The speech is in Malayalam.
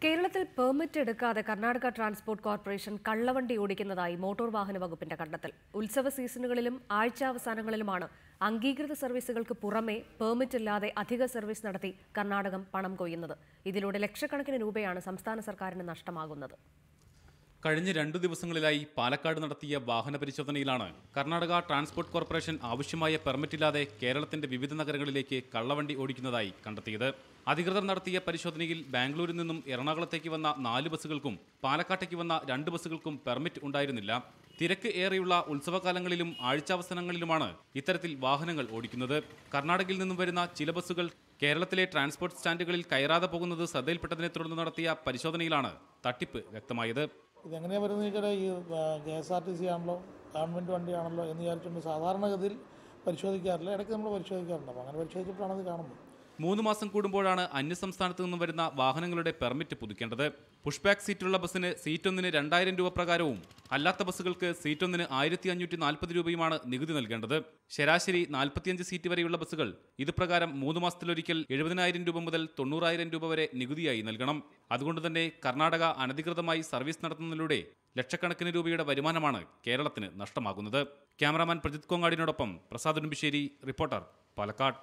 കേരളത്തിൽ പെർമിറ്റ് എടുക്കാതെ കർണാടക ട്രാൻസ്പോർട്ട് കോർപ്പറേഷൻ കള്ളവണ്ടി ഓടിക്കുന്നതായി മോട്ടോർ വാഹന വകുപ്പിന്റെ കണ്ടെത്തൽ. ഉത്സവ സീസണുകളിലും ആഴ്ചാവസാനങ്ങളിലുമാണ് അംഗീകൃത സർവീസുകൾക്ക് പുറമെ പെർമിറ്റ് ഇല്ലാതെ അധിക സർവീസ് നടത്തി കർണാടകം പണം കൊയ്യുന്നത്. ഇതിലൂടെ ലക്ഷക്കണക്കിന് രൂപയാണ് സംസ്ഥാന സർക്കാരിന് നഷ്ടമാകുന്നത്. കഴിഞ്ഞ 2 ദിവസങ്ങളിലായി പാലക്കാട് നടത്തിയ വാഹന പരിശോധനയിലാണ് കർണാടക ട്രാൻസ്പോർട്ട് കോർപ്പറേഷൻ ആവശ്യമായ പെർമിറ്റില്ലാതെ കേരളത്തിന്റെ വിവിധ നഗരങ്ങളിലേക്ക് കള്ളവണ്ടി ഓടിക്കുന്നതായി കണ്ടെത്തിയത്. അധികൃതർ നടത്തിയ പരിശോധനയിൽ ബാംഗ്ലൂരിൽ നിന്നും എറണാകുളത്തേക്ക് വന്ന 4 ബസ്സുകൾക്കും പാലക്കാട്ടേക്ക് വന്ന 2 ബസ്സുകൾക്കും പെർമിറ്റ് ഉണ്ടായിരുന്നില്ല. തിരക്ക് ഏറെയുള്ള ഉത്സവകാലങ്ങളിലും ആഴ്ചാവസാനങ്ങളിലുമാണ് ഇത്തരത്തിൽ വാഹനങ്ങൾ ഓടിക്കുന്നത്. കർണാടകയിൽ നിന്നും വരുന്ന ചില ബസ്സുകൾ കേരളത്തിലെ ട്രാൻസ്പോർട്ട് സ്റ്റാൻഡുകളിൽ കയറാതെ പോകുന്നത് ശ്രദ്ധയിൽപ്പെട്ടതിനെ തുടർന്ന് നടത്തിയ പരിശോധനയിലാണ് തട്ടിപ്പ് വ്യക്തമായത്. ഇതെങ്ങനെയാണ് വരുന്നത് വെച്ചാൽ ഈ KSRTC ആണല്ലോ, ഗവൺമെൻറ് വണ്ടിയാണല്ലോ എന്ന് വിചാരിച്ചുകൊണ്ട് സാധാരണഗതിയിൽ പരിശോധിക്കാറില്ല. ഇടയ്ക്ക് നമ്മൾ പരിശോധിക്കാറുണ്ട്. അപ്പോൾ അങ്ങനെ പരിശോധിച്ചപ്പോഴാണ് അത് കാണുന്നത്. 3 മാസം കൂടുമ്പോഴാണ് അന്യസംസ്ഥാനത്ത് നിന്നും വരുന്ന വാഹനങ്ങളുടെ പെർമിറ്റ് പുതുക്കേണ്ടത്. പുഷ് ബാക്ക് സീറ്റുള്ള ബസ്സിന് സീറ്റൊന്നിന് 2000 രൂപ പ്രകാരവും അല്ലാത്ത ബസ്സുകൾക്ക് സീറ്റൊന്നിന് 1540 രൂപയുമാണ് നികുതി നൽകേണ്ടത്. ശരാശരി 45 സീറ്റ് വരെയുള്ള ബസ്സുകൾ ഇത് പ്രകാരം 3 മാസത്തിലൊരിക്കൽ 70,000 രൂപ മുതൽ 90,000 രൂപ വരെ നികുതിയായി നൽകണം. അതുകൊണ്ട് തന്നെ കർണാടക അനധികൃതമായി സർവീസ് നടത്തുന്നതിലൂടെ ലക്ഷക്കണക്കിന് രൂപയുടെ വരുമാനമാണ് കേരളത്തിന് നഷ്ടമാകുന്നത്. ക്യാമറാമാൻ പ്രജിത് കൊങ്ങാടിനോടൊപ്പം പ്രസാദ് ഉടുമ്പിശ്ശേരി, റിപ്പോർട്ടർ, പാലക്കാട്.